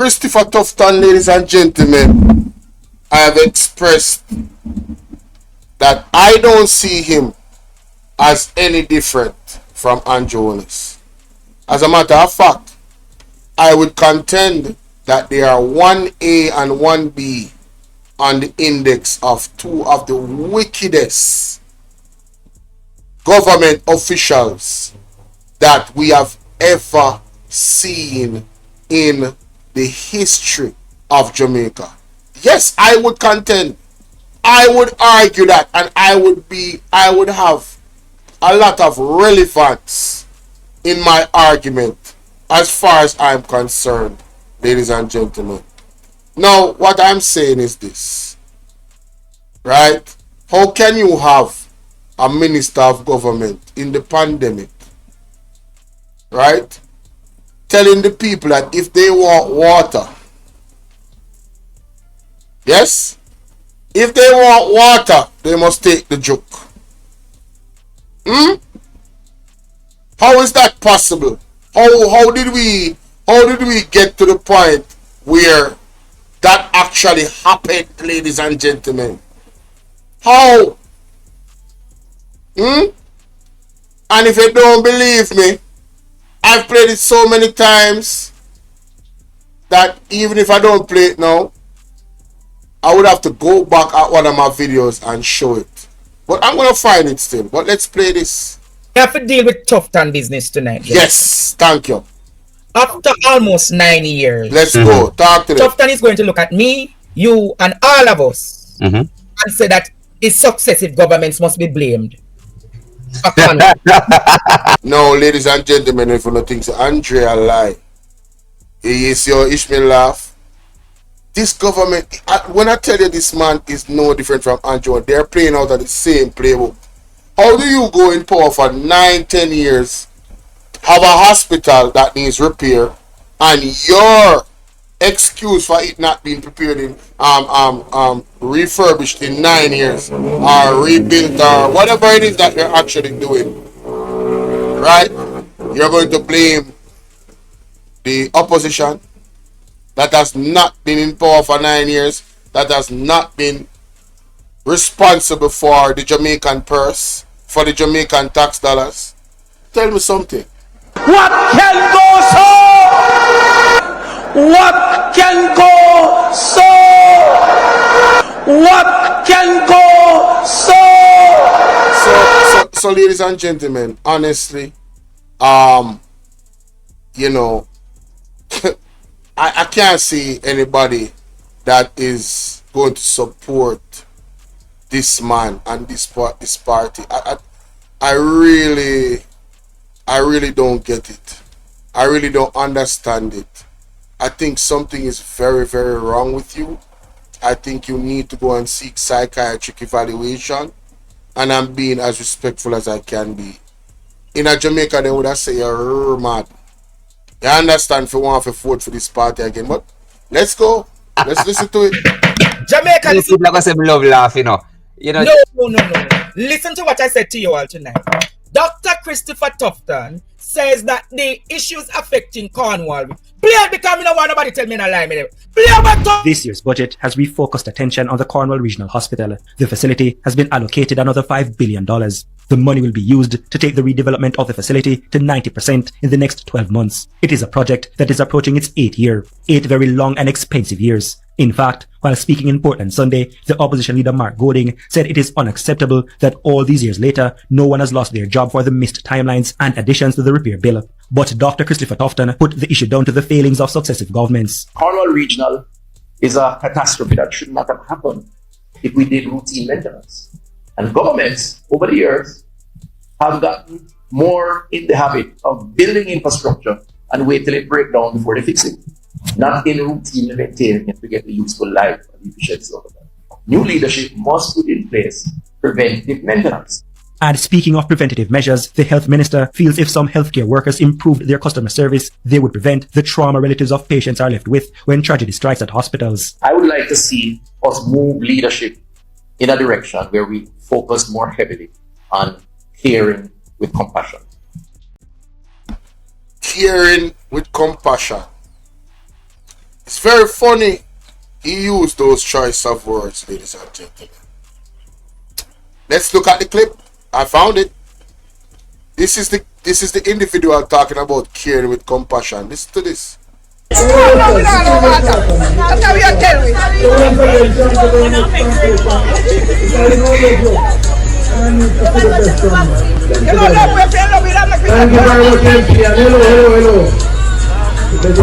Christopher Tufton, ladies and gentlemen, I have expressed that I don't see him as any different from Jonas. As a matter of fact, I would contend that they are 1A and 1B on the index of two of the wickedest government officials that we have ever seen in the history of Jamaica. Yes, I would contend, I would argue that, and I would have a lot of relevance in my argument as far as I'm concerned, ladies and gentlemen. Now, what I'm saying is this, right? How can you have a minister of government in the pandemic, right, telling the people that if they want water, yes, if they want water, they must take the joke. How is that possible? How did we get to the point where that actually happened, ladies and gentlemen? How? And if you don't believe me, I've played it so many times that even if I don't play it now, I would have to go back at one of my videos and show it. But I'm going to find it still. But let's play this. We have to deal with Tufton business tonight. Yes, thank you. After almost 9 years. Let's go. Talk to them. Tufton is going to look at me, you, and all of us and say that his successive governments must be blamed. No, ladies and gentlemen, if you don't think so, Andrea lie. You see how Ishmael laugh? This government, when I tell you this man is no different from Andrew, they're playing out of the same playbook. How do you go in power for 9-10 years, have a hospital that needs repair, and your excuse for it not being prepared in refurbished in 9 years or rebuilt or whatever it is that you're actually doing, right? You're going to blame the opposition that has not been in power for 9 years, that has not been responsible for the Jamaican purse, for the Jamaican tax dollars. Tell me something. What can go so? What can go so? What can go so? So ladies and gentlemen, honestly, you know, I can't see anybody that is going to support this man and this party. I really don't get it. I really don't understand it. I think something is very, very wrong with you. I think you need to go and seek psychiatric evaluation. And I'm being as respectful as I can be. In a Jamaica, they would have say you're mad. You understand if you want to vote for this party again. But let's go. Let's listen to it. Jamaica, listen. Love laugh, you know. No. Listen to what I said to you all tonight. Dr. Christopher Tufton says that the issues affecting Cornwall. Play because no one nobody tell me no lie. This year's budget has refocused attention on the Cornwall Regional Hospital. The facility has been allocated another $5 billion. The money will be used to take the redevelopment of the facility to 90% in the next 12 months. It is a project that is approaching its 8th year. 8 very long and expensive years. In fact, while speaking in Portland Sunday, the opposition leader Mark Golding said it is unacceptable that all these years later, no one has lost their job for the missed timelines and additions to the repair bill. But Dr. Christopher Tufton put the issue down to the failings of successive governments. Cornwall Regional is a catastrophe that should not have happened if we did routine maintenance. And governments over the years have gotten more in the habit of building infrastructure and wait till it breaks down before they fix it. Not in routine maintaining it to get the useful life and efficiency of it. New leadership must put in place preventive maintenance. And speaking of preventative measures, the health minister feels if some healthcare workers improved their customer service, they would prevent the trauma relatives of patients are left with when tragedy strikes at hospitals. I would like to see us move leadership in a direction where we focus more heavily on caring with compassion. Caring with compassion. It's very funny he used those choice of words, ladies and gentlemen. Let's look at the clip. I found it. This is the individual talking about caring with compassion. Listen to this. That's how you tell me. Thank you very much, MP. Hello. We don't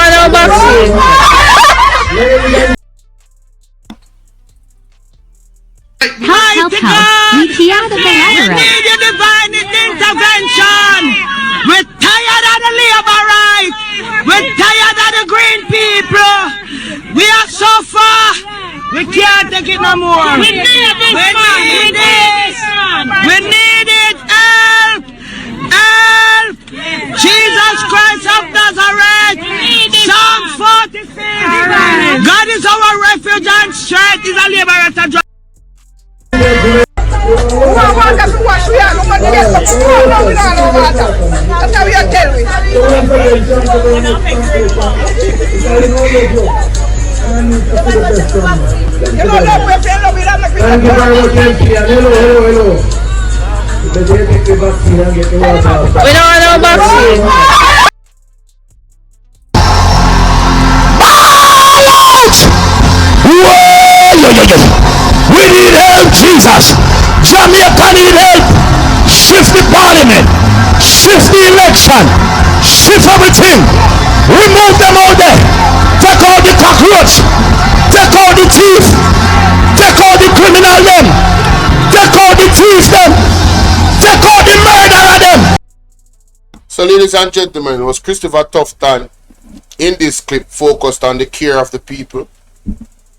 know vaccine. Help. We see out of the We need your divine intervention. We're tired of the labor rights. We're tired of the green people. We are so far. We can't take it no more. We need this. We need it. Help. Help. Jesus Christ of Nazareth. Psalm 46. God is our refuge and strength. Is a liberator. Thank you very much, MP. Hello. We don't know vaccine. We need help, Jesus. Jamaica need help. Shift the parliament. Shift the election. Shift everything. Remove them out there. Take out the cockroach. Take out the thief. Take out the criminal them. Take out the thief them. Take out the murderer them. So ladies and gentlemen, was Christopher Tufton in this clip focused on the care of the people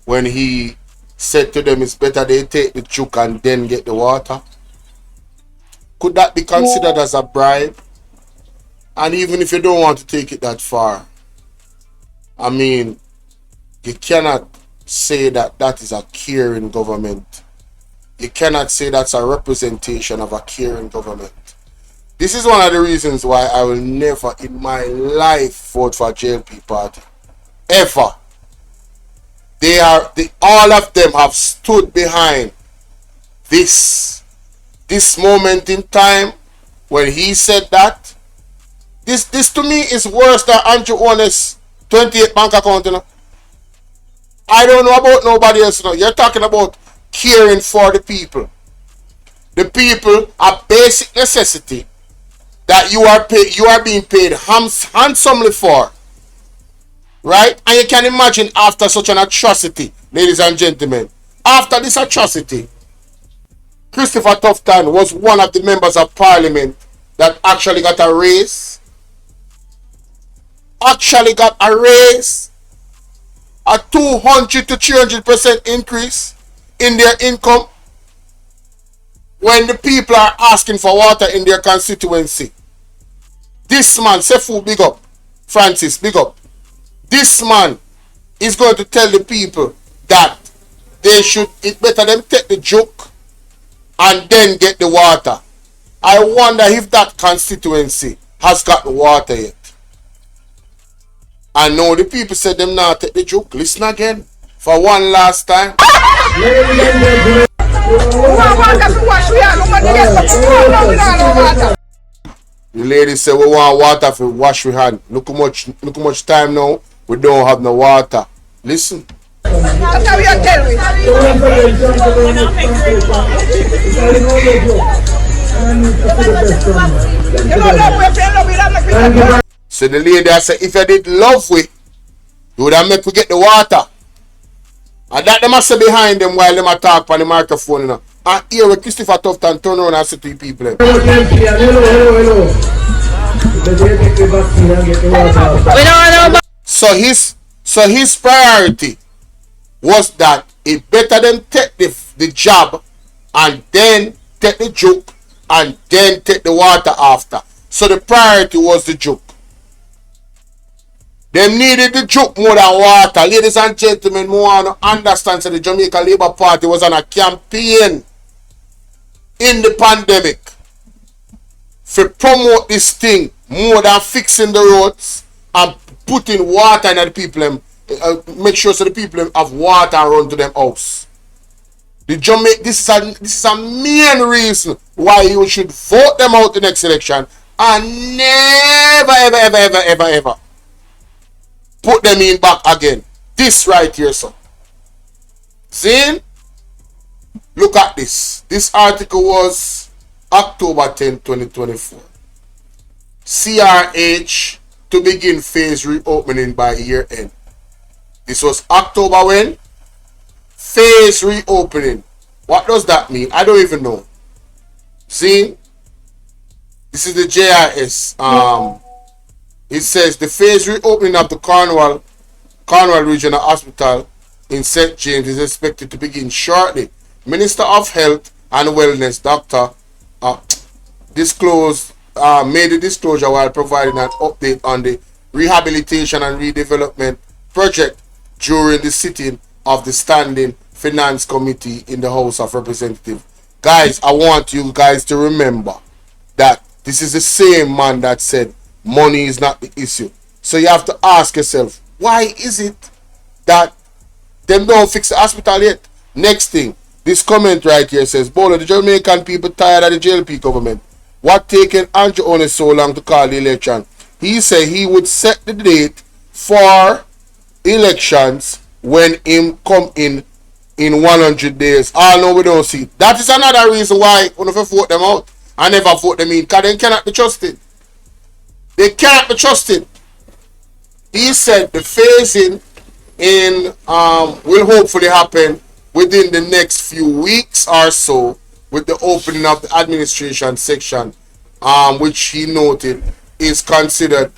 when he said to them it's better they take the juke and then get the water? Could that be considered as a bribe? And even if you don't want to take it that far, I mean, you cannot say that that is a caring government. You cannot say that's a representation of a caring government. This is one of the reasons why I will never in my life vote for a JLP party. Ever. All of them have stood behind this moment in time when he said that. This to me is worse than Andrew Owen's 28 bank account, you know. I don't know about nobody else, you know. You're talking about caring for the people. The people are basic necessity that you are being paid handsomely for. Right? And you can imagine after such an atrocity, ladies and gentlemen, after this atrocity, Christopher Tufton was one of the members of parliament that actually got a raise. A 200 to 300% increase in their income when the people are asking for water in their constituency. This man, Sefu, big up. Francis, big up. This man is going to tell the people that it's better them take the joke and then get the water. I wonder if that constituency has got the water yet. I know the people said them not take the joke. Listen again for one last time. The lady said we want water for wash your hand. Look how much time now we don't have no water. Listen. That's how you tell me. So the lady said, if you did love we, you would have make we get the water. And that they must say behind them while them talk on the microphone, you know. And here with Christopher Tufton turn around and say to the people. So his priority was that it better them take the job and then take the joke and then take the water after. So the priority was the joke. They needed the joke more than water. Ladies and gentlemen, more want to understand that the Jamaica Labour Party was on a campaign in the pandemic to promote this thing more than fixing the roads, and putting water in the people them, make sure so the people them have water run to them house. This is a main reason why you should vote them out the next election and never ever put them in back again. This right here, sir. See? Look at this. This article was October 10, 2024. CRH to begin phase reopening by year end. This was October when? Phase reopening. What does that mean? I don't even know. See? This is the JIS. It says the phase reopening of the Cornwall Regional Hospital in St. James is expected to begin shortly. Minister of Health and Wellness, Dr. Made the disclosure while providing an update on the rehabilitation and redevelopment project during the sitting of the Standing Finance Committee in the House of Representatives. Guys, I want you guys to remember that this is the same man that said money is not the issue. So you have to ask yourself, why is it that them don't fix the hospital yet? Next thing, this comment right here says, Bolo, the Jamaican people tired of the JLP government. What taken Andrew Only so long to call the election? He said he would set the date for elections when him come in 100 days. I know we don't see. That is another reason why we never vote them out. I never vote them in, because they cannot be trusted. They cannot be trusted. He said the phasing in will hopefully happen within the next few weeks or so, with the opening of the administration section, which he noted is considered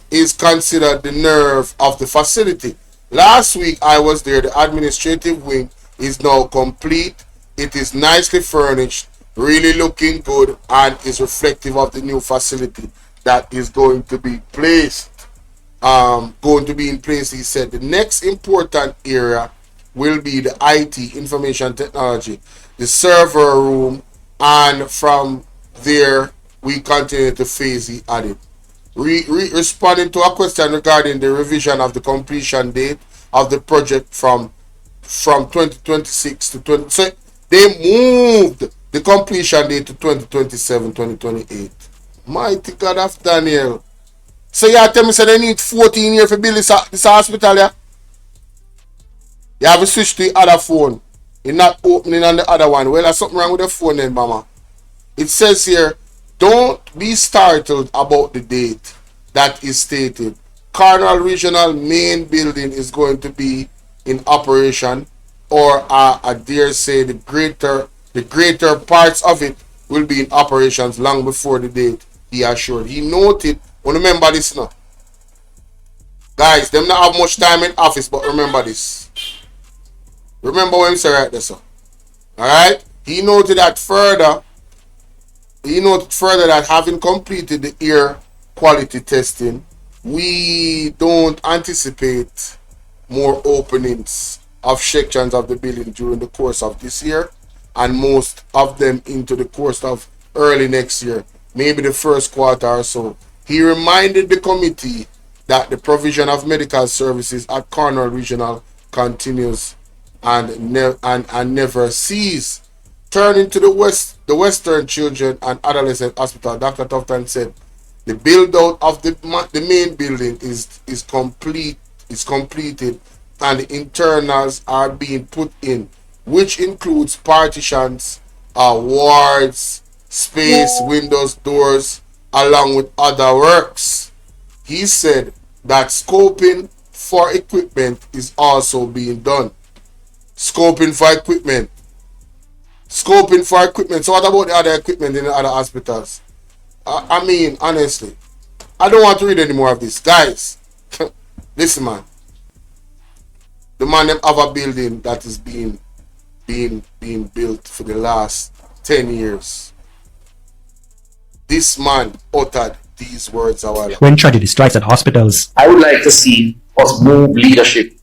the nerve of the facility. Last week I was there. The administrative wing is now complete. It is nicely furnished, really looking good, and is reflective of the new facility that is going to be placed. In place, he said. The next important area will be the IT, information technology, the server room, and from there we continue to phase, he added. Responding to a question regarding the revision of the completion date of the project from 2026 to 20, so they moved the completion date to 2027-2028. Mighty God of Daniel. So you tell me, so they need 14 years to build this hospital, yeah? You have to switch to the other phone. You're not opening on the other one. Well, there's something wrong with the phone then, mama. It says here, don't be startled about the date that is stated. Cornwall Regional main building is going to be in operation, or I dare say the greater parts of it will be in operations long before the date, he assured. He noted, remember this now. Guys, them not have much time in office, but remember this. Remember what I'm saying right there, sir. Alright? He noted further that having completed the air quality testing, we don't anticipate more openings of sections of the building during the course of this year, and most of them into the course of early next year, maybe the first quarter or so. He reminded the committee that the provision of medical services at Cornwall Regional continues and never cease. Turning to the Western Children and Adolescent Hospital, Dr. Tufton said the build out of the main building is completed and the internals are being put in, which includes partitions, wards, space, windows, doors, along with other works. He said that scoping for equipment is also being done. Scoping for equipment. So what about the other equipment in the other hospitals? I mean, honestly, I don't want to read any more of this. Guys, listen, man. The man them have a building that is being built for the last 10 years. This man uttered these words a while ago. When tragedy strikes at hospitals, I would like to see us move leadership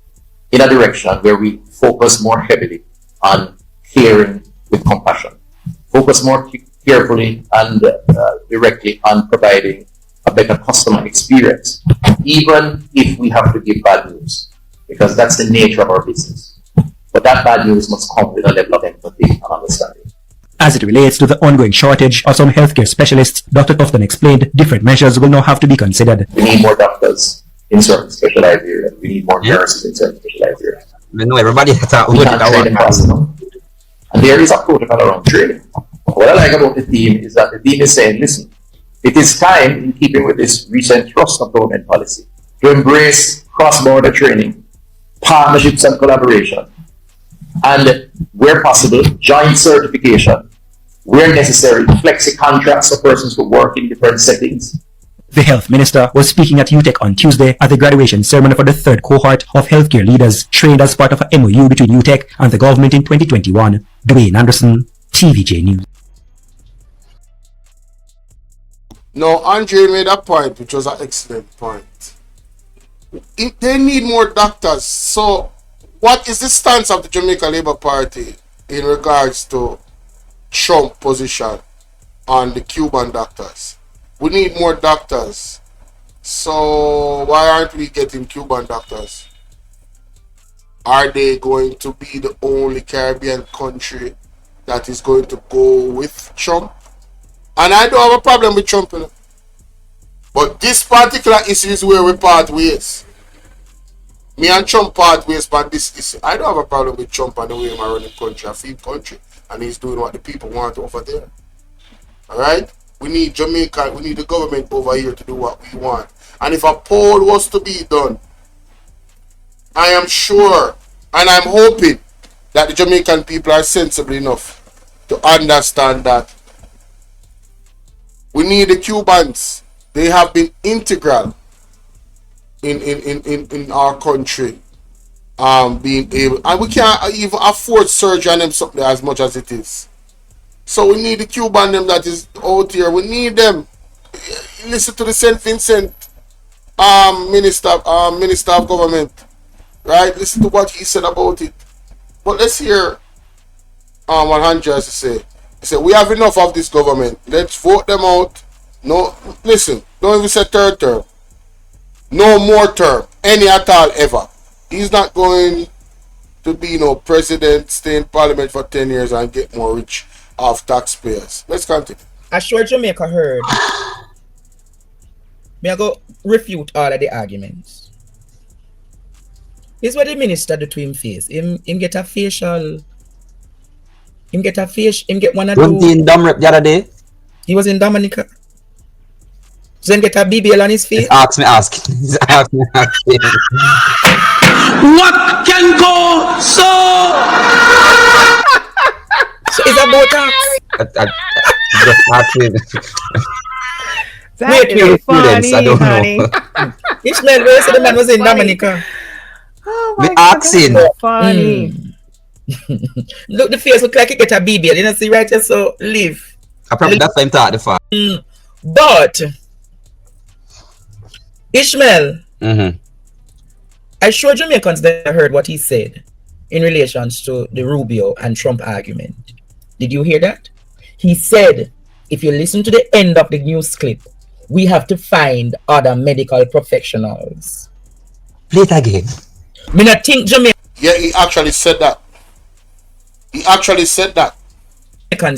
in a direction where we focus more heavily on caring with compassion. Focus more carefully and directly on providing a better customer experience, even if we have to give bad news, because that's the nature of our business. But that bad news must come with a level of empathy and understanding. As it relates to the ongoing shortage of some healthcare specialists, Dr. Tufton explained different measures will now have to be considered. We need more doctors in certain specialized areas. We need more nurses in certain specialized areas. We know everybody has a We can't train them fast enough. And there is a protocol around training. What I like about the team is that the team is saying, listen, it is time, in keeping with this recent thrust of government policy, to embrace cross-border training, partnerships and collaboration, and where possible, joint certification, where necessary, flexi contracts for persons who work in different settings. The health minister was speaking at UTEC on Tuesday at the graduation ceremony for the third cohort of healthcare leaders trained as part of a MOU between UTEC and the government in 2021. Dwayne Anderson, TVJ News. No, Andre made a point, which was an excellent point. They need more doctors. So, what is the stance of the Jamaica Labour Party in regards to Trump's position on the Cuban doctors? We need more doctors. So, why aren't we getting Cuban doctors? Are they going to be the only Caribbean country that is going to go with Trump? And I don't have a problem with Trump, you know? But this particular issue is where we part ways. Me and Trump part ways, but this issue, I don't have a problem with Trump and the way he's running country, a free country, and he's doing what the people want over there. Alright? We need Jamaica, we need the government over here to do what we want. And if a poll was to be done, I am sure and I'm hoping that the Jamaican people are sensible enough to understand that we need the Cubans. They have been integral in our country, being able, and we can't even afford surgery on them something as much as it is. So we need the Cuban them that is out here. We need them. Listen to the St. Vincent minister of government, right? Listen to what he said about it. But let's hear what Andre has to say. He said, we have enough of this government. Let's vote them out. No, listen, don't even say third term. No more term, any at all, ever. He's not going to be no president, stay in parliament for 10 years and get more rich off taxpayers. Let's continue. I sure Jamaica heard. May I go refute all of the arguments. Here's what the minister do to him face. Him get a facial. Him get one or two. Wasn't he in Dumrep the other day? He was in Dominica. So then get a BBL on his face. Ask me. What can go so? So is that Botox? Just asking. Wait, funny, I don't honey. know. Ishmael, where said the man was in Dominica? Oh We my God, asking. that's funny. Look, the face look like he get a BBL. You know, see right here, so leave. I probably that's why I'm talking the fact. But Ishmael, I sure Jamaicans that heard what he said in relations to the Rubio and Trump argument. Did you hear that? He said, if you listen to the end of the news clip, we have to find other medical professionals. Play it again. Me not think Jamaicans Yeah, he actually said that.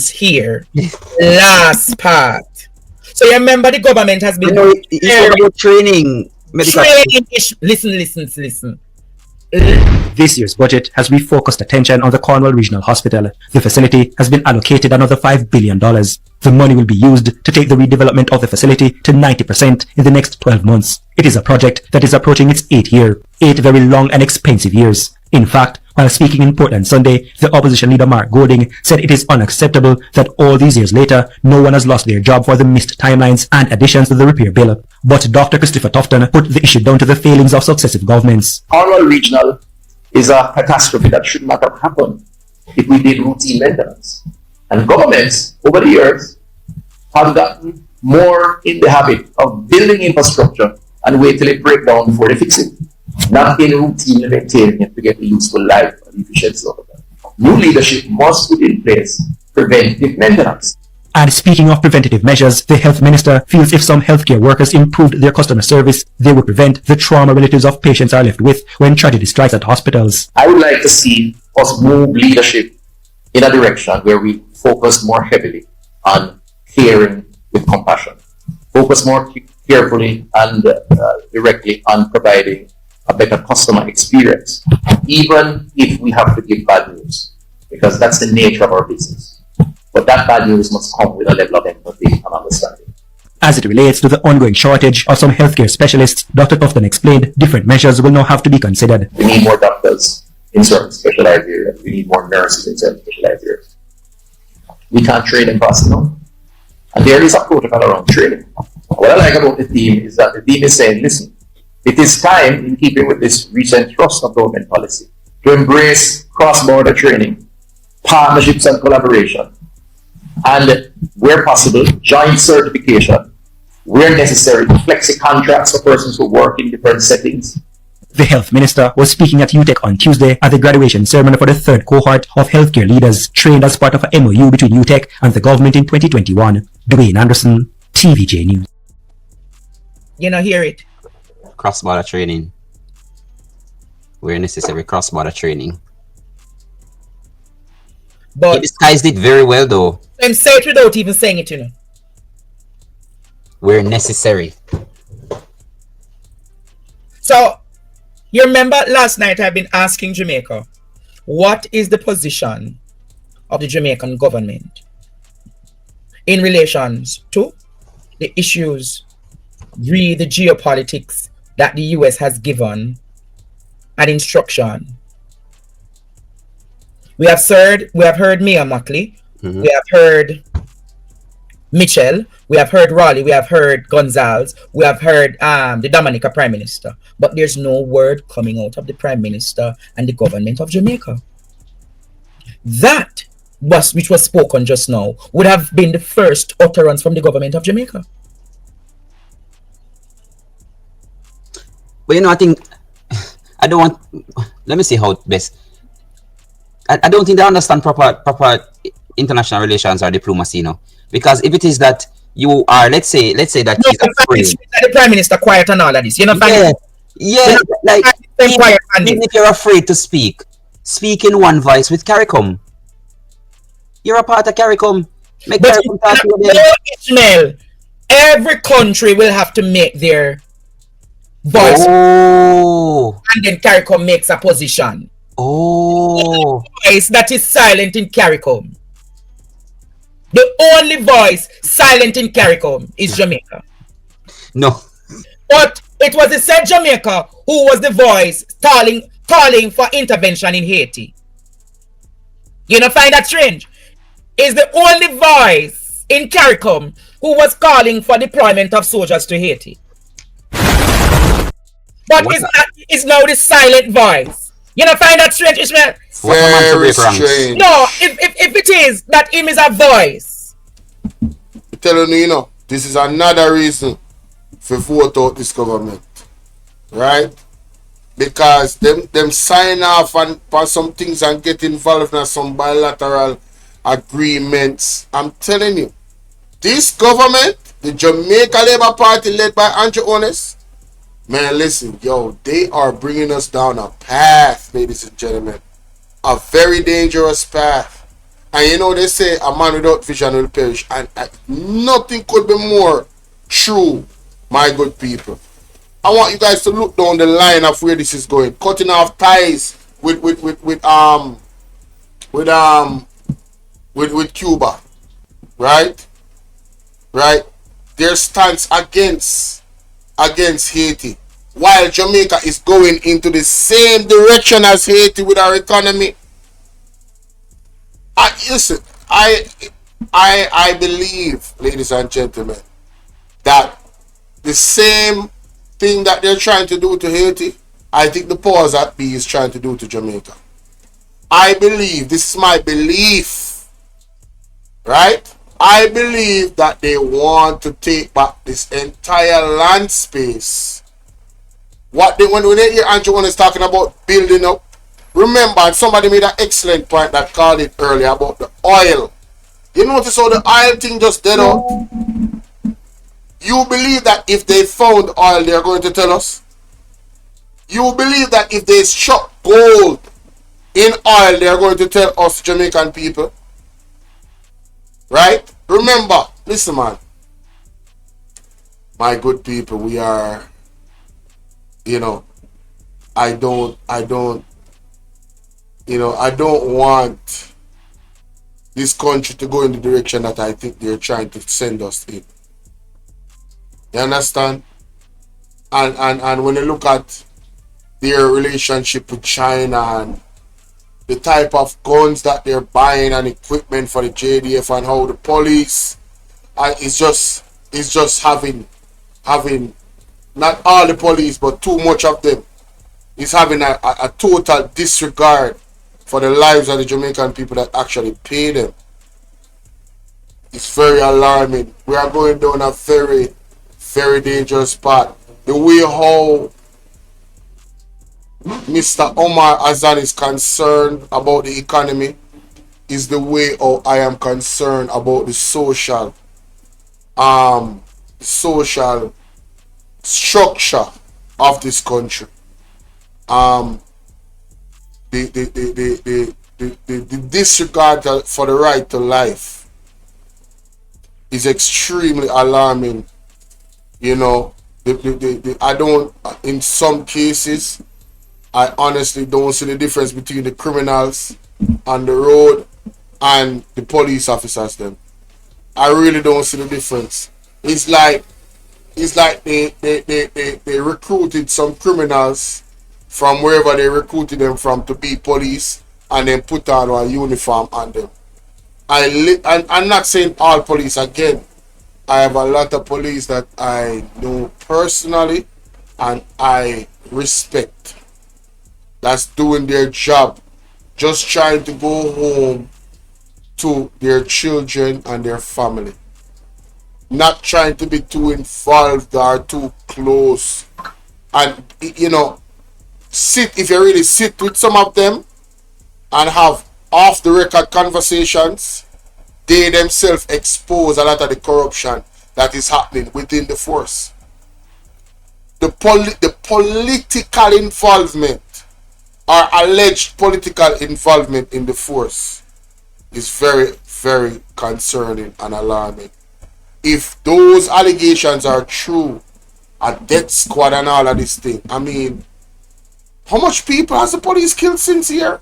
hear last part. So you remember the government has been It's about training. Medical. Listen. This year's budget has refocused attention on the Cornwall Regional Hospital. The facility has been allocated another $5 billion. The money will be used to take the redevelopment of the facility to 90% in the next 12 months. It is a project that is approaching its 8th year. 8 very long and expensive years. In fact, while speaking in Portland Sunday, the opposition leader Mark Golding said it is unacceptable that all these years later, no one has lost their job for the missed timelines and additions to the repair bill. But Dr. Christopher Tufton put the issue down to the failings of successive governments. Cornwall Regional is a catastrophe that should not have happened if we did routine maintenance. And governments, over the years, have gotten more in the habit of building infrastructure and wait till it breaks down before they fix it. Not in routine maintaining it to get a useful life and efficiency of it. New leadership must put in place preventive maintenance. And speaking of preventative measures, the health minister feels if some healthcare workers improved their customer service, they would prevent the trauma relatives of patients are left with when tragedy strikes at hospitals. I would like to see us move leadership in a direction where we focus more heavily on caring with compassion, focus more carefully and directly on providing a better customer experience, even if we have to give bad news, because that's the nature of our business. But that bad news must come with a level of empathy and understanding. As it relates to the ongoing shortage of some healthcare specialists, Dr. Tufton explained different measures will now have to be considered. We need more doctors in certain specialized areas. We need more nurses in certain specialized areas. We can't train them fast enough. And there is a protocol around training. What I like about the team is that the team is saying, listen, it is time, in keeping with this recent thrust of government policy, to embrace cross-border training, partnerships and collaboration, and where possible, joint certification, where necessary, flexi contracts for persons who work in different settings. The health minister was speaking at UTech on Tuesday at the graduation ceremony for the third cohort of healthcare leaders trained as part of an MOU between UTech and the government in 2021. Dwayne Anderson, TVJ News. You know, hear it. Cross-border training. Where necessary, cross-border training. He But disguised it very well, though. I'm saying it without even saying it, you know. Where necessary. So, you remember last night I've been asking Jamaica, what is the position of the Jamaican government in relations to the issues, really the geopolitics that the US has given an instruction. We have heard Mia Mockley, we have heard Mitchell, we have heard Raleigh, we have heard Gonzalez, we have heard the Dominica Prime Minister, but there's no word coming out of the Prime Minister and the government of Jamaica. That which was spoken just now would have been the first utterance from the government of Jamaica. But you know, I think I don't want. Let me see how best. I don't think they understand proper international relations or diplomacy, you know. Because if it is that you are, let's say that No, he's afraid. the Prime Minister quiet and all of this. You know, Yeah, like even if you're afraid to speak in one voice with CARICOM. You're a part of CARICOM. Make but CARICOM talk to you. no, Ishmael, every country will have to make their voice, Oh, and then CARICOM makes a position. oh. Voice that is silent in CARICOM. The only voice silent in CARICOM is Jamaica. No. But it was the said Jamaica who was the voice calling for intervention in Haiti. You know, find that strange? Is the only voice in CARICOM who was calling for deployment of soldiers to Haiti. But it's now the silent voice. You know, find that strange, Ishmael? Very strange. No, if it is that him is a voice. I'm telling you, you know, this is another reason for vote out this government, right? Because them sign off on some things and get involved in some bilateral agreements. I'm telling you, this government, the Jamaica Labour Party led by Andrew Honest, man, listen, yo, they are bringing us down a path, ladies and gentlemen, a very dangerous path. And you know, they say a man without vision will perish, and nothing could be more true, my good people. I want you guys to look down the line of where this is going, cutting off ties with Cuba, right? Their stance against Haiti, while Jamaica is going into the same direction as Haiti with our economy. Listen, I believe, ladies and gentlemen, that the same thing that they're trying to do to Haiti, I think the powers that be is trying to do to Jamaica. I believe, this is my belief, right? I believe that they want to take back this entire land space. When they hear Andrew is talking about building up, remember, somebody made an excellent point that called it earlier about the oil You notice how the oil thing just dead out? You believe that if they found oil, they're going to tell us? You believe that if they struck gold in oil, they're going to tell us Jamaican people? Right? Remember, listen, man. My good people, we are, I don't want this country to go in the direction that I think they're trying to send us in. You understand? And when you look at their relationship with China and the type of guns that they're buying and equipment for the JDF and how the police it's just having not all the police but too much of them is having a total disregard for the lives of the Jamaican people that actually pay them. It's very alarming. We are going down a very, very dangerous path. The way how Mr. Omar Azan is concerned about the economy is the way how I am concerned about the social structure of this country. The disregard for the right to life is extremely alarming. I don't, in some cases, I honestly don't see the difference between the criminals on the road and the police officers them. I really don't see the difference. It's like they recruited some criminals from wherever they recruited them from to be police and then put on a uniform on them. I'm not saying all police again. I have a lot of police that I know personally and I respect. That's doing their job, just trying to go home to their children and their family. Not trying to be too involved or too close. And, if you really sit with some of them and have off the record conversations, they themselves expose a lot of the corruption that is happening within the force. The political involvement or alleged political involvement in the force is very, very concerning and alarming. If those allegations are true, a death squad and all of this thing, I mean, how much people has the police killed since here?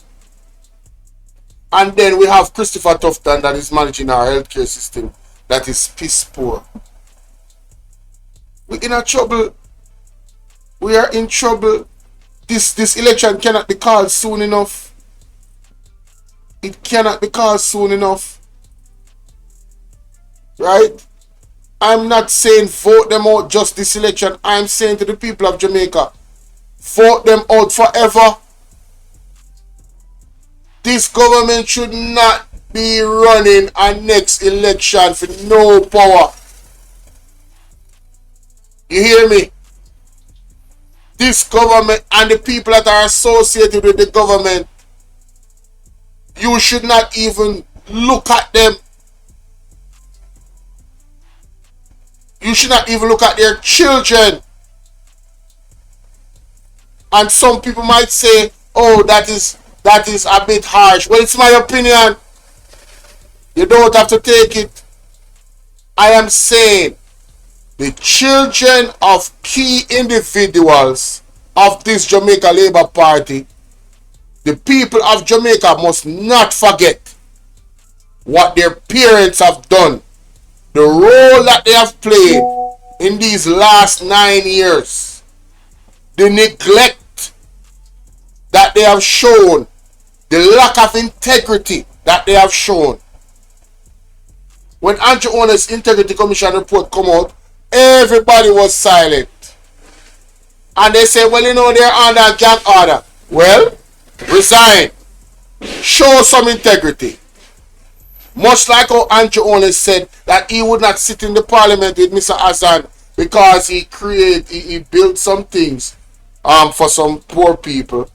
And then we have Christopher Tufton that is managing our healthcare system that is piss poor. We're in trouble. We are in trouble. This election cannot be called soon enough. It cannot be called soon enough. Right? I'm not saying vote them out just this election. I'm saying to the people of Jamaica, vote them out forever. This government should not be running a next election for no power. You hear me? This government and the people that are associated with the government, you should not even look at them. You should not even look at their children. And some people might say, oh, that is a bit harsh. Well, it's my opinion. You don't have to take it. I am saying the children of key individuals of this Jamaica Labour Party, the people of Jamaica must not forget what their parents have done, the role that they have played in these last 9 years, the neglect that they have shown, the lack of integrity that they have shown. When Andrew Owner's Integrity Commission report come out, everybody was silent. And they say, well, they're under gang order. Well, resign. Show some integrity. Much like how Andrew Owner said that he would not sit in the parliament with Mr. Azan because he built some things for some poor people,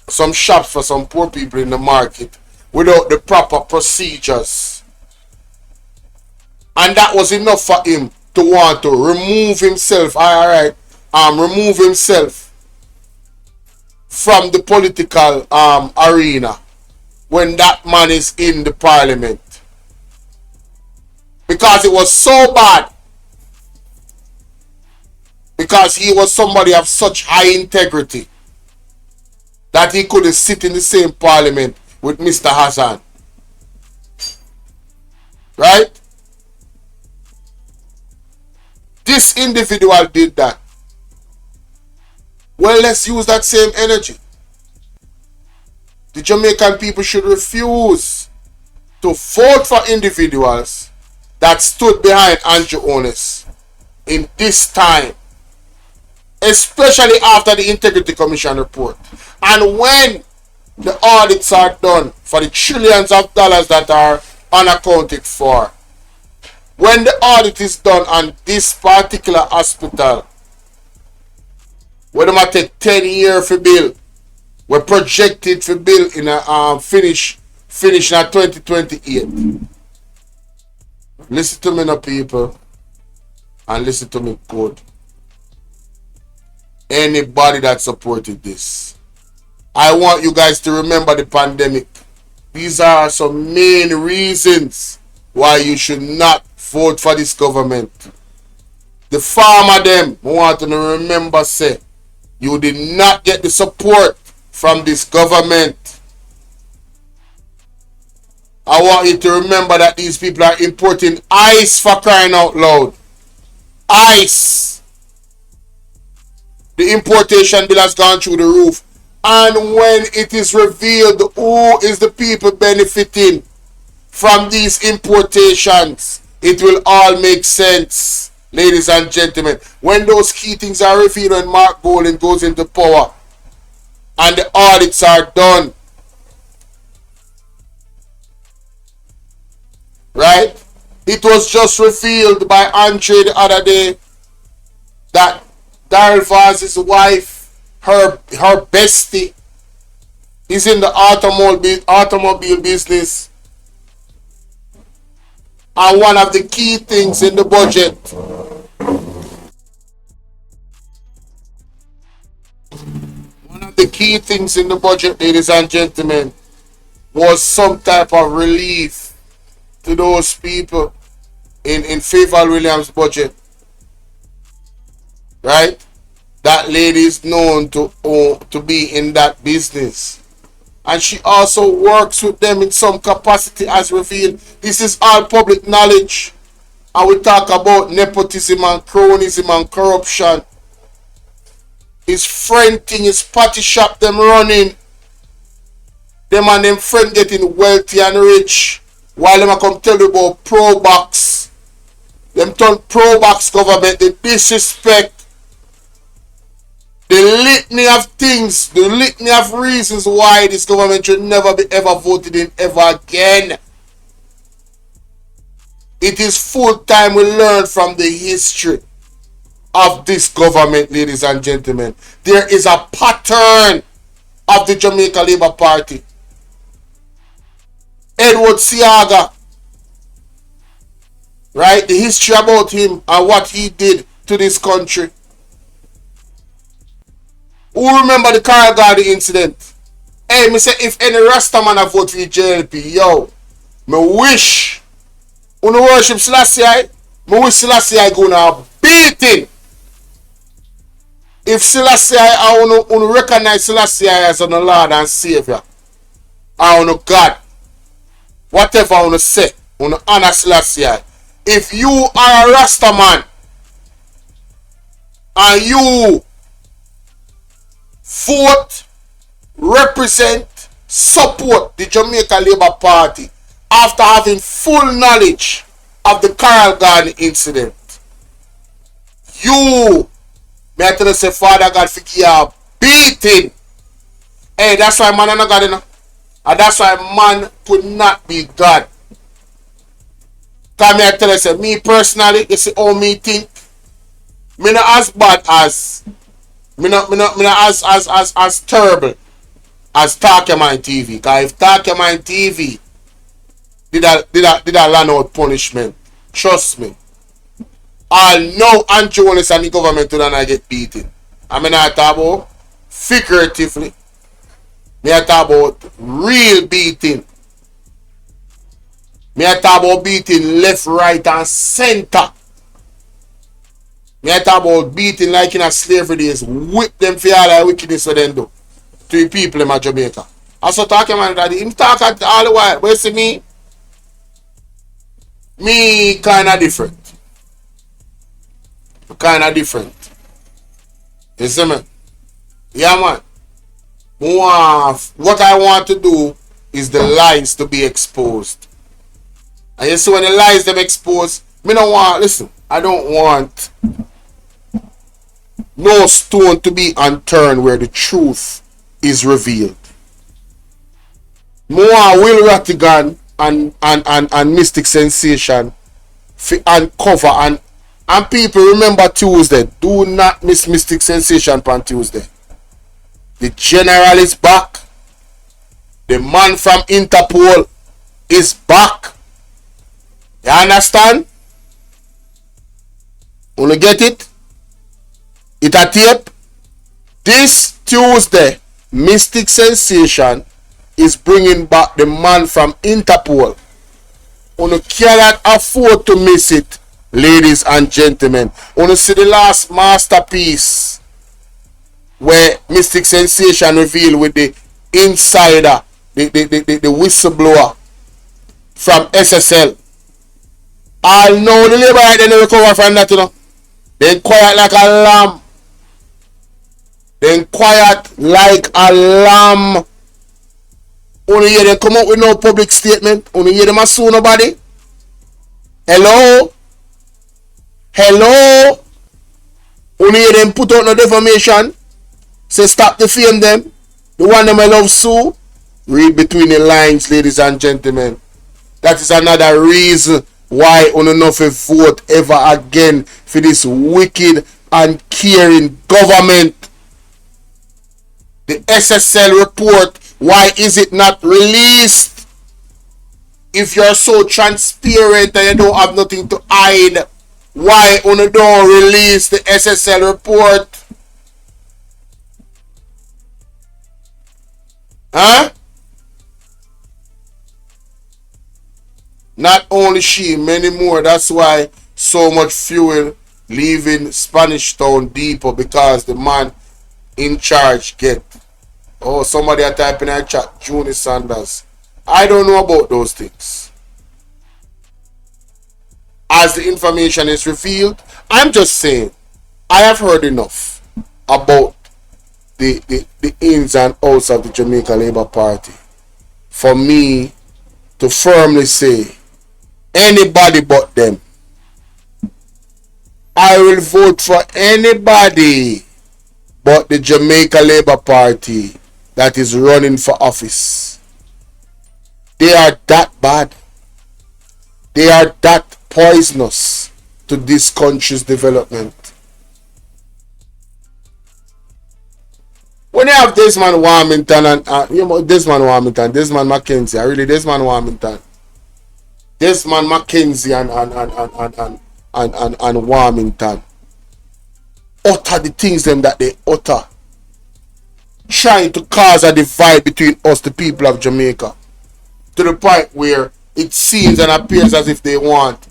some shops for some poor people in the market without the proper procedures. And that was enough for him to want to remove himself, remove himself from the political arena when that man is in the parliament. Because it was so bad. Because he was somebody of such high integrity that he couldn't sit in the same parliament with Mr. Hassan. Right? This individual did that. Well, let's use that same energy. The Jamaican people should refuse to vote for individuals that stood behind Andrew Onis in this time, especially after the Integrity Commission report. And when the audits are done for the trillions of dollars that are unaccounted for, when the audit is done on this particular hospital, where they might take 10 years for bill, we're projected for bill in a finish in 2028. Listen to me now, people, and listen to me good. Anybody that supported this, I want you guys to remember the pandemic. These are some main reasons why you should not vote for this government. The farmer them, I want you to remember, say, you did not get the support from this government. I want you to remember that these people are importing ice, for crying out loud. Ice. The importation bill has gone through the roof. And when it is revealed who is the people benefiting from these importations, it will all make sense, ladies and gentlemen. When those key things are revealed, when Mark Golan goes into power and the audits are done, right? It was just revealed by Andre the other day that Daryl Vaz's wife, her bestie, is in the automobile business. And one of the key things in the budget, ladies and gentlemen, was some type of relief to those people in Faval Williams' budget. Right? That lady is known to be in that business. And she also works with them in some capacity as revealed. This is all public knowledge. And we talk about nepotism and cronyism and corruption. His friend thing, his party shop them running. Them and them friend getting wealthy and rich. While them come tell you about pro-box. Them turn pro-box government, the disrespect. The litany of things, the litany of reasons why this government should never be ever voted in ever again. It is full time we learn from the history of this government, ladies and gentlemen. There is a pattern of the Jamaica Labour Party. Edward Siaga, right? The history about him and what he did to this country. Who remember the Carl Garden incident? Hey, me say if any Rasta man a vote for the JLP, yo, me wish Uno worship Selassie, me wish Selassie gonna beat him. If Selassie I uno recognize Selassie as an Lord and Savior, I uno God, whatever uno say, uno honor Selassie. If you are a Rasta man and you vote, represent, support the Jamaica Labour Party after having full knowledge of the Carl Garden incident, you, may I tell you, say, Father God, forgive you beating. Hey, that's why man are not God, you know? And that's why man could not be God. Because I tell you, say, me personally, you see how me think, me not as bad as Me not as terrible as Talkman TV. Because if Talkman TV did a land out punishment, Trust me. I know Andrew Jones and the government will not get beaten. I mean, I talk about figuratively. I talk about real beating. I talk about beating left, right, and center. I talk about beating like in a slavery days. Whip them for all the wickedness what they do to the people in Jamaica. I saw talking about that. Him talk at all the while. But you see me? Me kind of different. Kind of different. You see me? Yeah, man. What I want to do is the lies to be exposed. And you see when the lies them exposed, me don't want, listen, I don't want no stone to be unturned where the truth is revealed. More Will Rattigan and Mystic Sensation uncover and people remember Tuesday. Do not miss Mystic Sensation on Tuesday. The general is back. The man from Interpol is back. You understand? Wanna get it? It a tape. This Tuesday, Mystic Sensation is bringing back the man from Interpol. You cannot afford to miss it, ladies and gentlemen. You see the last masterpiece where Mystic Sensation revealed with the insider, the whistleblower from SSL. I know the labor right then they recover from that, you know. They quiet like a lamb. They quiet like a lamb. Only hear them come out with no public statement. Only hear them sue nobody. Hello? Hello? Only hear them put out no defamation. Say stop defame them. The one them I love sue. Read between the lines, ladies and gentlemen. That is another reason why on enough vote ever again for this wicked and caring government. The SSL report, why is it not released? If you're so transparent and you don't have nothing to hide, why on don't release the SSL report? Huh? Not only she, many more. That's why so much fuel leaving Spanish Town Depot, because the man in charge get. Oh, somebody are typing in a chat, Juni Sanders. I don't know about those things. As the information is revealed, I'm just saying, I have heard enough about the ins and outs of the Jamaica Labour Party for me to firmly say, anybody but them. I will vote for anybody but the Jamaica Labour Party that is running for office. They are that bad. They are that poisonous to this country's development. When you have Desmond Warmington and Desmond Warmington, Desmond Mackenzie, Desmond Warmington, Desmond Mackenzie and Warmington utter the things them that they utter, trying to cause a divide between us, the people of Jamaica, to the point where it seems and appears as if they want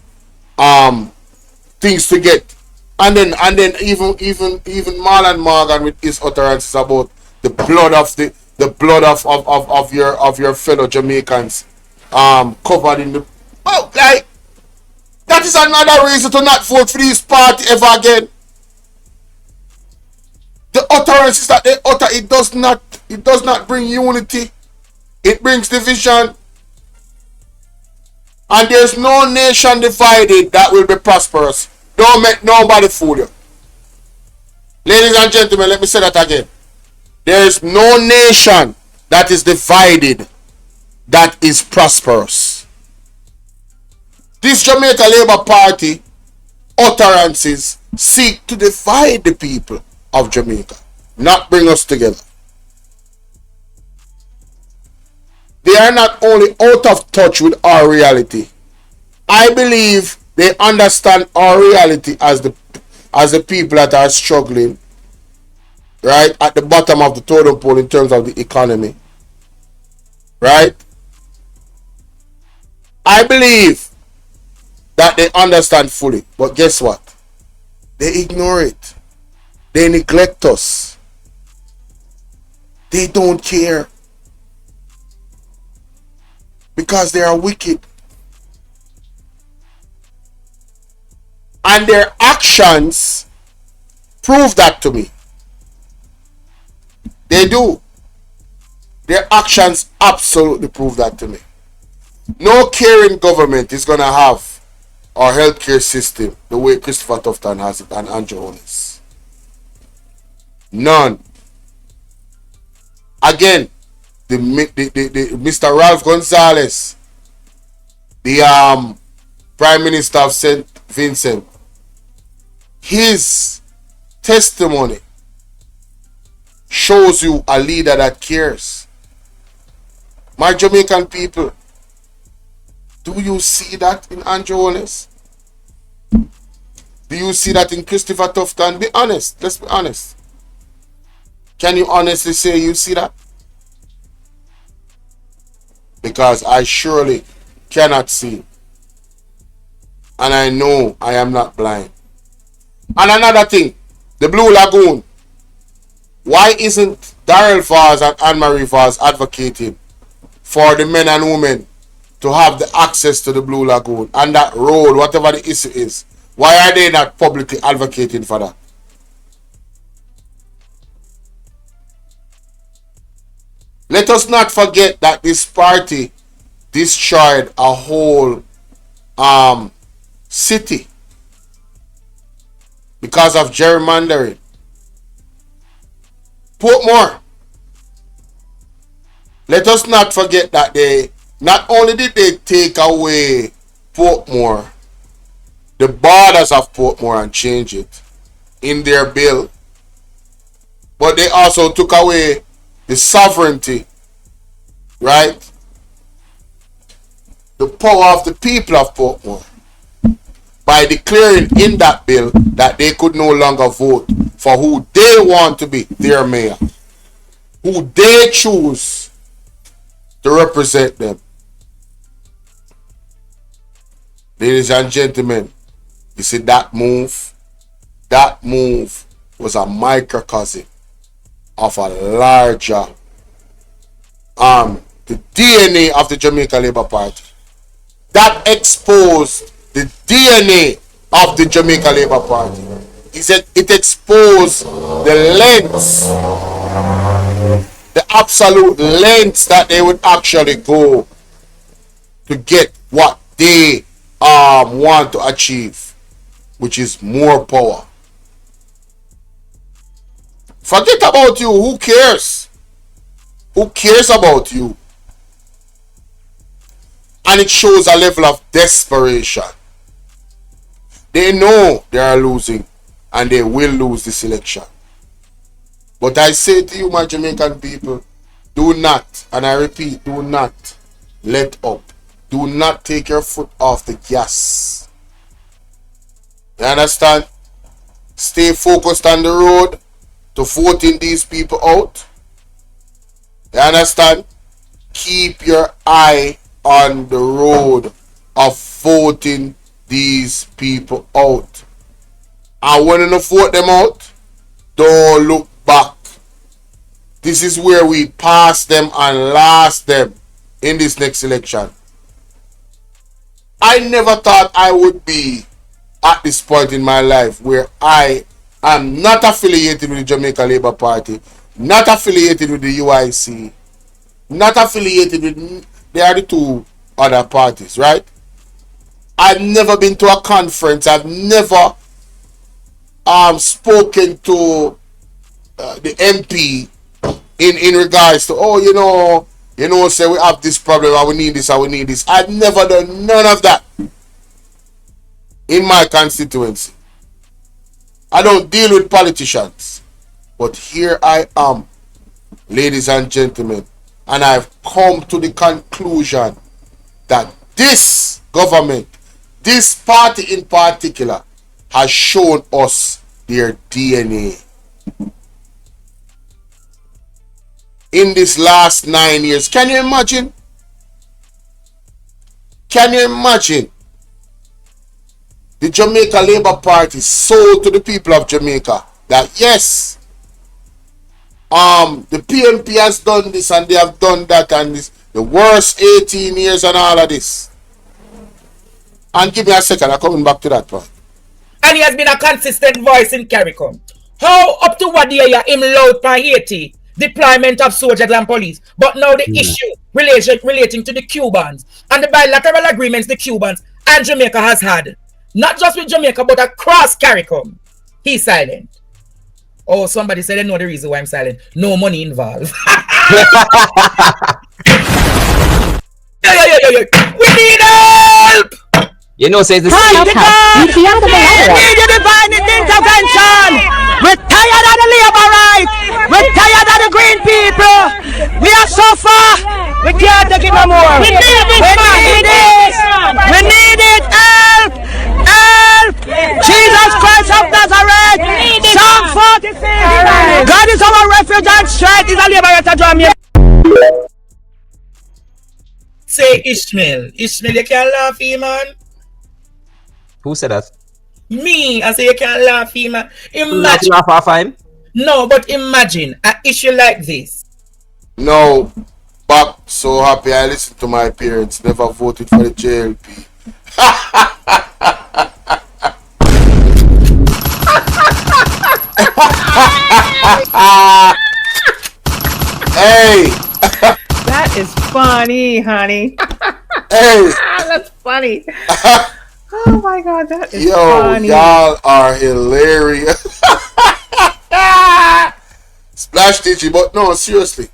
things to get, and then even Marlon Morgan with his utterances about the blood of your fellow Jamaicans covered in the like that is another reason to not vote for this party ever again. The utterances that they utter, it does not bring unity. It brings division. And there's no nation divided that will be prosperous. Don't make nobody fool you. Ladies and gentlemen, let me say that again. There is no nation that is divided that is prosperous. This Jamaica Labour Party utterances seek to divide the people of Jamaica, not bring us together. They are not only out of touch with our reality. I believe They understand our reality as the people that are struggling, right, at the bottom of the totem pole in terms of the economy, right? I believe that they understand fully, but guess what? They ignore it. They neglect us. They don't care because they are wicked. And their actions prove that to me. They do. Their actions absolutely prove that to me. No caring government is going to have our healthcare system the way Christopher Tufton has it and Andrew Holness. None. Again, the Mr. Ralph Gonzalez, the Prime Minister of St. Vincent, his testimony shows you a leader that cares. My Jamaican people, do you see that in Andrew Holness? Do you see that in Christopher Tufton? Be honest. Let's be honest. Can you honestly say you see that? Because I surely cannot see. And I know I am not blind. And another thing, the Blue Lagoon. Why isn't Darrell Vaz and Anne-Marie Vaz advocating for the men and women to have the access to the Blue Lagoon and that road, whatever the issue is? Why are they not publicly advocating for that? Let us not forget that this party destroyed a whole city because of gerrymandering. Portmore. Let us not forget that they not only did they take away Portmore, the borders of Portmore, and change it in their bill, but they also took away the sovereignty, right? The power of the people of Portmore by declaring in that bill that they could no longer vote for who they want to be their mayor, who they choose to represent them. Ladies and gentlemen, you see that move was a microcosm of a larger the DNA of the Jamaica Labour Party. That exposed the DNA of the Jamaica Labour Party. It exposed the lengths, the absolute lengths that they would actually go to get what they want to achieve, which is more power. Forget about you. Who cares? Who cares about you? And it shows a level of desperation. They know they are losing and they will lose this election. But I say to you, my Jamaican people, do not, and I repeat, do not let up. Do not take your foot off the gas. You understand? Stay focused on the road to voting these people out. You understand? Keep your eye on the road of voting these people out. And when you vote them out, don't look back. This is where we pass them and last them in this next election. I never thought I would be at this point in my life where I am not affiliated with the Jamaica Labour Party, not affiliated with the UIC, not affiliated with, they are the two other parties, right? I've never been to a conference. I've never spoken to the MP in regards to, oh, you know, say we have this problem, or we need this, or we need this. I've never done none of that in my constituency. I don't deal with politicians. But here I am, ladies and gentlemen, and I've come to the conclusion that this government, this party in particular has shown us their DNA. In this last 9 years, can you imagine? Can you imagine? The Jamaica Labour Party sold to the people of Jamaica that yes, the PNP has done this and they have done that and this, the worst 18 years and all of this. And give me a second, I'm coming back to that point. And he has been a consistent voice in CARICOM. How up to what year him loud for Haiti? Deployment of soldiers and police. But now the issue relating to the Cubans and the bilateral agreements the Cubans and Jamaica has had. Not just with Jamaica, but across CARICOM. He's silent. Oh, somebody said they know the reason why I'm silent. No money involved. Yeah. We need help! You know, says this. Help! We need your divine intervention. We're tired of the labor rights. We're tired of the green people. We are so far. We can't take it no more. We need this. We need it. Help! Help! Jesus Christ of Nazareth. Psalm 46. God is our refuge and strength. Is a liberator Jamaica. Say Ishmael. Ishmael, you can't laugh, man. Who said that? Me, I say you can't laugh, man. Imagine. Laugh off him? No, but imagine an issue like this. No, Bob, so happy I listened to my parents, never voted for the JLP. Hey! That is funny, honey. Hey! That's funny. Oh my God, that is Yo, funny. y'all are hilarious. Splash Digi, but no, seriously.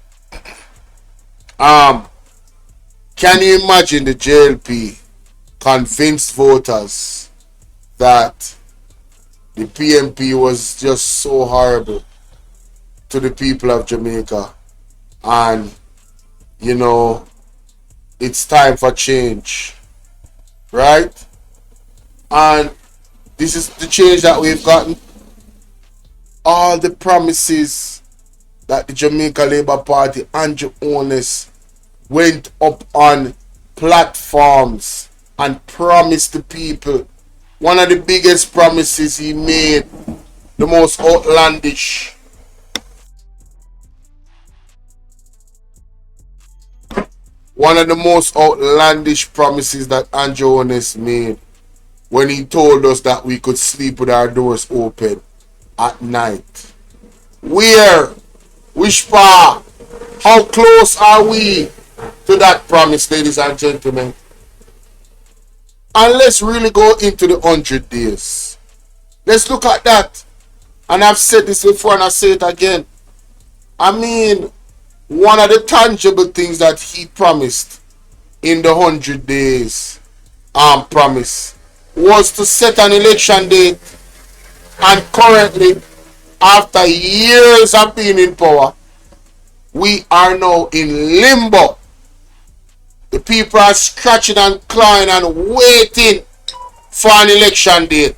Can you imagine the JLP convinced voters that the PNP was just so horrible to the people of Jamaica, and you know it's time for change, right? And this is the change that we've gotten. All the promises that the Jamaica Labour Party and Jones went up on platforms and promised the people. One of the biggest promises he made, the most outlandish. One of the most outlandish promises that Andrew Honest made when he told us that we could sleep with our doors open at night. Where? Which part? How close are we to that promise, ladies and gentlemen? And let's really go into the 100 days. Let's look at that. And I've said this before and I say it again. I mean, one of the tangible things that he promised in the 100 days promise was to set an election date. And currently, after years of being in power, we are now in limbo. The people are scratching and clawing and waiting for an election date.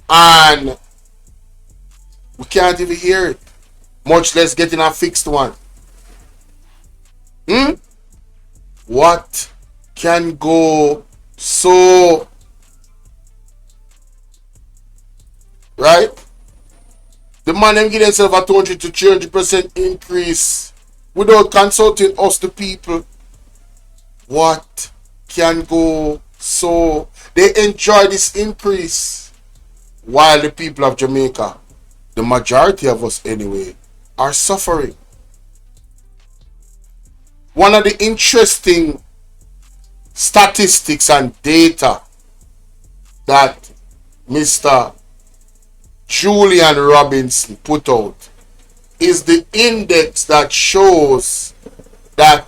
And we can't even hear it. Much less getting a fixed one. What can go so... Right? The man them give themselves a 200 to 300% increase without consulting us, the people. What can go so? They enjoy this increase while the people of Jamaica, the majority of us anyway, are suffering. One of the interesting statistics and data that Mr. Julian Robinson put out is the index that shows that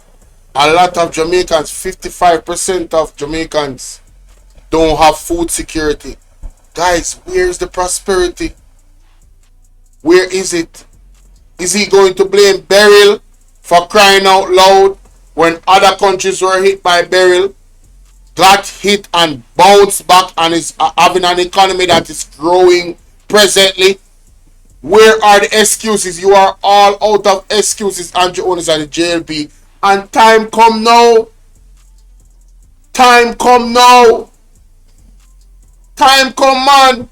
a lot of Jamaicans, 55% of Jamaicans, don't have food security. Guys, where's the prosperity? Where is it? Is he going to blame Beryl for crying out loud when other countries were hit by Beryl? got hit and bounced back and is having an economy that is growing presently. Where are the excuses? You are all out of excuses, Andrew owners at the JLP. And time come now. Time come now. Time come, man.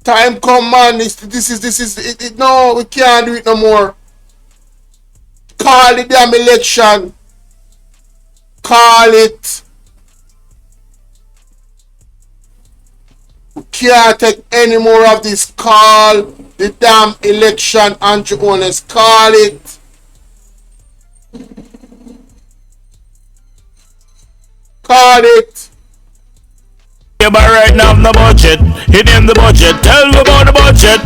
Time come, man. This is it. No, we can't do it no more. Call the damn election. Call it. We can't take any more of this. Call the damn election, Andrew owners. Call it. Call it. Labor right now have no budget. Hit in the budget. Tell me about the budget.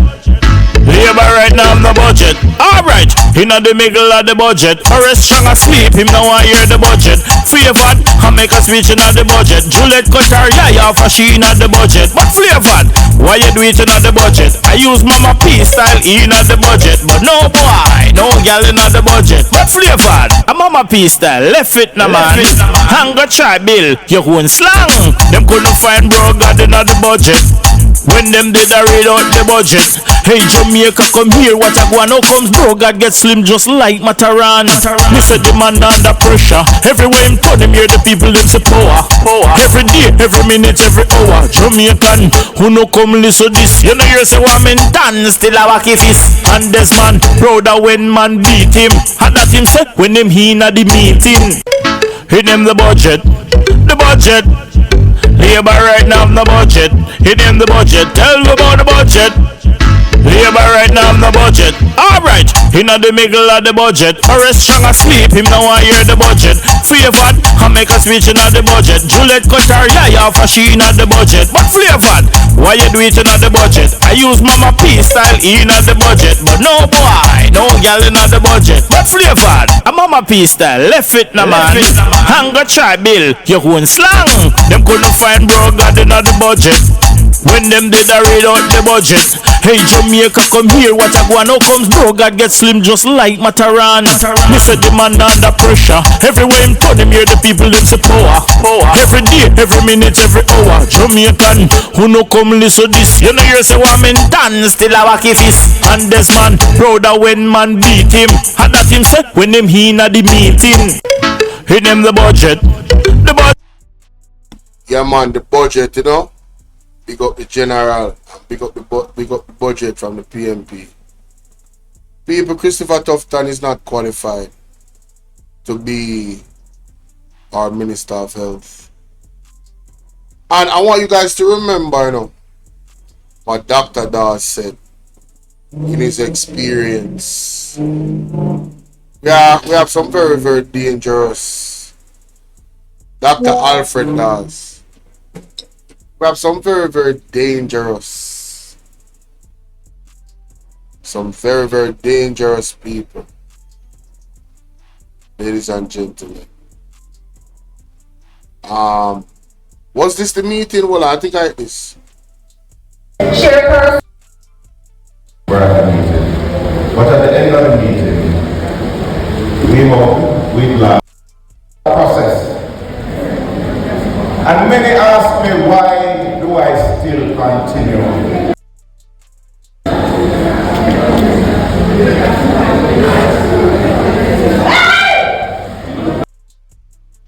Labor right now have no budget. Alright, he not the middle of the budget. Forest strong asleep, him now I hear the budget. Flavored, I make a switch in the budget. Juliet cut her yeah for she in the budget. But flavored, why you do it in the budget? I use Mama P style in the budget. But no boy, no girl in the budget. But flavored, a Mama P style, left it na man. Hunger try bill, your own slang. Them couldn't find bro God in the budget. When them did I read out the budget. Hey Jamaica come here, what I go now comes bro God get slim just like Mataran. Me said the man under pressure. Everywhere him turn him hear the people them say power. Every day, every minute, every hour. Jamaican who no come listen this. You know you say woman done still a wacky fist. And this man prouder when man beat him. And that him said when him he in the meeting. Hit him the budget. The budget. Labor right now have no budget. Hit him the budget. Tell me about the budget. Labor right now have no budget. Alright, he not the middle of the budget. Forest strong asleep, him now I hear the budget. Flavored, I make a switch in the budget. Juliet cut her yeah for she in the budget. But flavored, why you do it in the budget? I use Mama P style in the budget. But no boy, no girl in the budget. But flavored, a Mama P style, left it na man. Hunger try bill, your own slang. Them couldn't find bro God in the budget. When them did I read out the budget. Hey Jamaica come here, what I go now comes bro God get slim just like Mataran. Me said the man under pressure. Everywhere him turn him hear the people them say power. Every day, every minute, every hour. Jamaican who no come listen this. You know you say woman done still a wacky fist. And this man prouder when man beat him. And that him said when him he in the meeting. Hit him the budget. The budget. Yeah man, the budget, you know. Big up the general, big up the budget from the PMP. People, Christopher Tufton is not qualified to be our Minister of Health. And I want you guys to remember, you know, what Dr. Dawes said in his experience. We have some very, very dangerous Dr. Alfred Dawes. We have some very, very dangerous, people, ladies and gentlemen. Was this the meeting? Well, I think I is. Chairperson. We're at the meeting. But at the end of the meeting, we plan process. And many ask me, why do I still continue?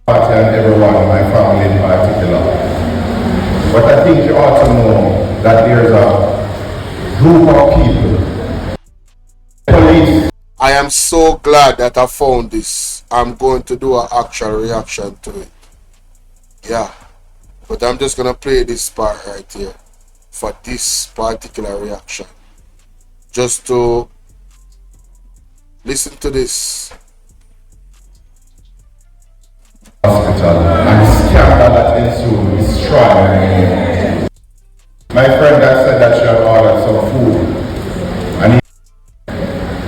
And everyone, my family in particular. But I think you ought to know that there's a group of people. Police. I am so glad that I found this. I'm going to do an actual reaction to it. Yeah. But I'm just gonna play this part right here for this particular reaction. Just to listen to this. Hospital and the scandal that ensued is strong. My friend that said that she had ordered some food.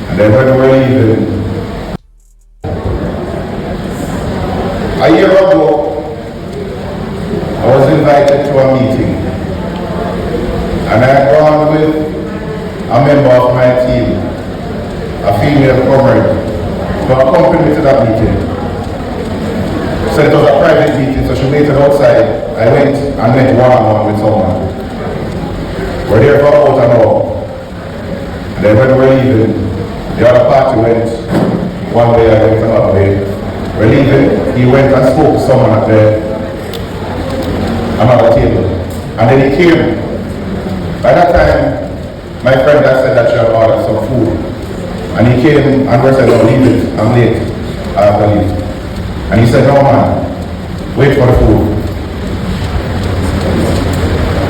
And then when we were leaving, a year ago, I was invited to a meeting, and I had gone with a member of my team, a female comrade, to accompany me to that meeting. said it was a private meeting, so she waited outside. I went and met one-on-one with someone. We're there for about an hour. And then when we're leaving, the other party went one way, I went another way. We're leaving, he went and spoke to someone at another table. And then he came. By that time, my friend had said that she had ordered some food. And he came and we said, no, leave it, I'm late, I have to leave. And he said, no man, wait for the food.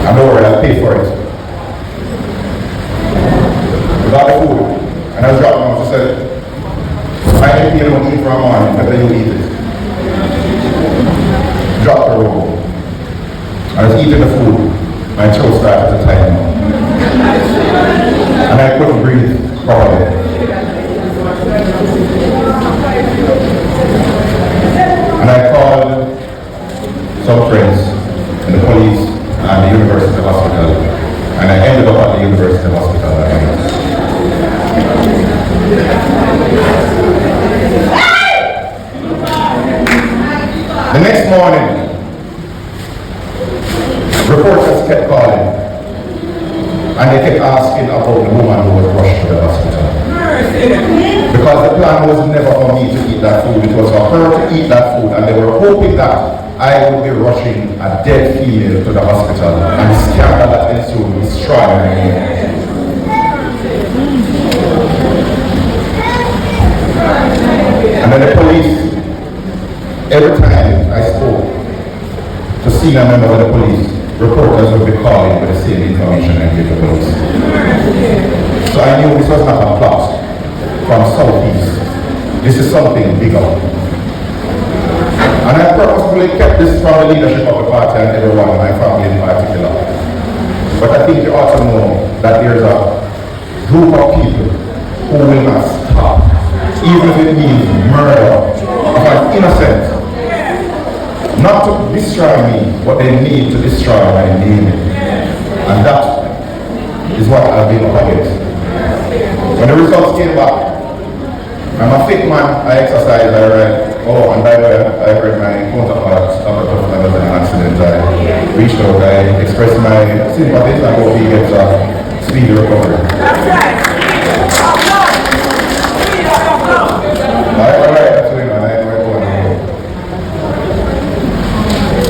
And don't worry, I'll pay for it. We got the food, and I was dropping off, she said, I didn't pay no money for a morning, better you eat it. Dropped the roll. I was eating the food, my throat started to tighten up. And I couldn't breathe properly. And I called some friends in the police and the university hospital, and I ended up at the university hospital that night. The next morning, reporters kept calling, and they kept asking about the woman who was rushed to the hospital. Because the plan was never for me to eat that food, it was for her to eat that food, and they were hoping that I would be rushing a dead female to the hospital, and the scandal that ensued would destroy my name. And then the police, every time I spoke to senior members of the police, reporters would be calling with the same information I gave the police. So I knew this was not a plot from Southeast. This is something bigger. And I purposefully kept this from the leadership of the party and everyone, my family in particular. But I think you ought to know that there's a group of people who will not stop, even if it means murder of an innocent. Not to destroy me, but they need to destroy my name. And that is what I've been up against. When the results came back, I'm a fit man, I exercise, I ride. Oh, and by the way, I heard my counterpart after Tufton was in an accident. I reached out, I expressed my sympathies and hope he gets a speedy recovery. That's right. Alright, that's it, man. I ain't going to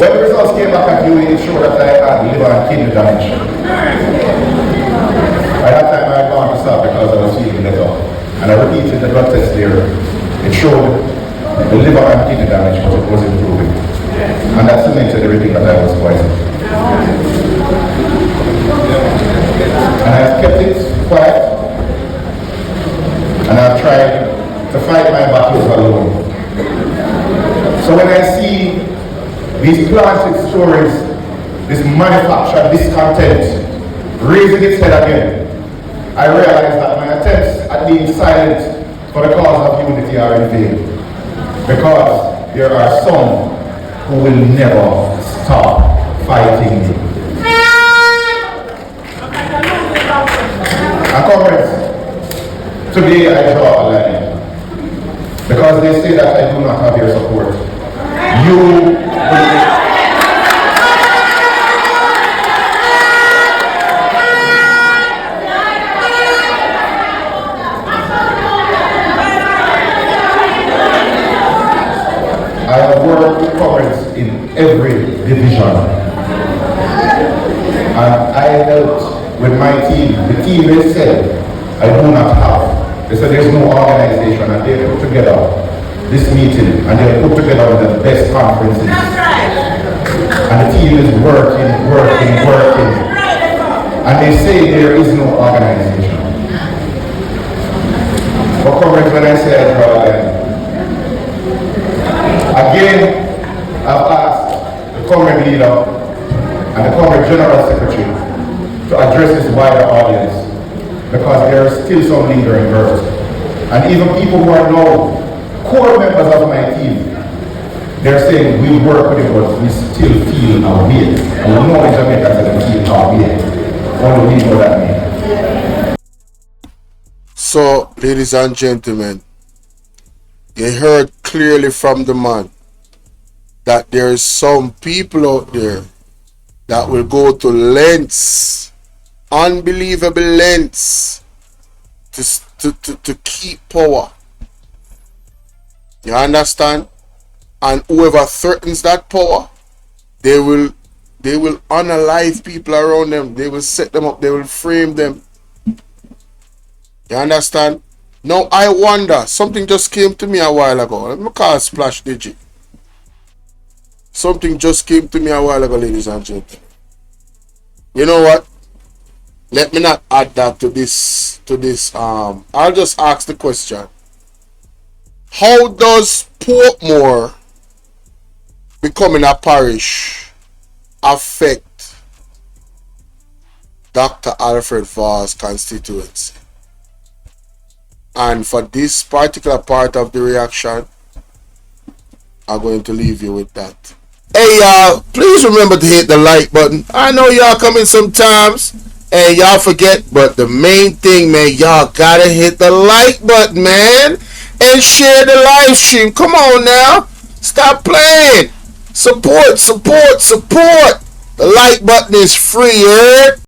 When the results came back at you, it showed that I had liver and kidney damage. By that time, I had gone to stop because I was feeling better. And I repeated the blood test there. It showed the liver and kidney damage, but it was improving. And that cemented everything that I was poisoned. And I've kept it quiet. And I've tried to fight my battles alone. So when I see these planted stories, this manufactured discontent raising its head again, I realize that my attempts at being silent for the cause of unity are in vain. Because there are some who will never stop fighting me. And comrades, today I draw a line. Because they say that I do not have your support. You will I have worked with comrades in every division. And I helped with my team. The team they said I do not have. They said there's no organization, and they put together this meeting and they put together the best conferences. And the team is working. And they say there is no organization. But comrades, when I say I draw a line, again, I've asked the comrade leader and the comrade general secretary to address this wider audience because there are still some lingering hurt. And even people who are now core members of my team, they're saying we work with it, but we still feel our way. And we know in Jamaica that we feel our way. What do we know that means? So, ladies and gentlemen, you heard clearly from the man that there's some people out there that will go to lengths, unbelievable lengths, to keep power. You understand? And whoever threatens that power, they will unalive people around them. They will set them up. They will frame them. You understand? Now I wonder, something just came to me a while ago. Let me call Splash Digit. Something just came to me a while ago, ladies and gentlemen. You know what? Let me not add that to this. I'll just ask the question. How does Portmore becoming a parish affect Dr. Alfred Vaugh's constituency? And for this particular part of the reaction, I'm going to leave you with that. Hey y'all, please remember to hit the like button. I know y'all come in sometimes and y'all forget, but the main thing, man, y'all gotta hit the like button, man, and share the live stream. Come on now, stop playing. Support. The like button is free,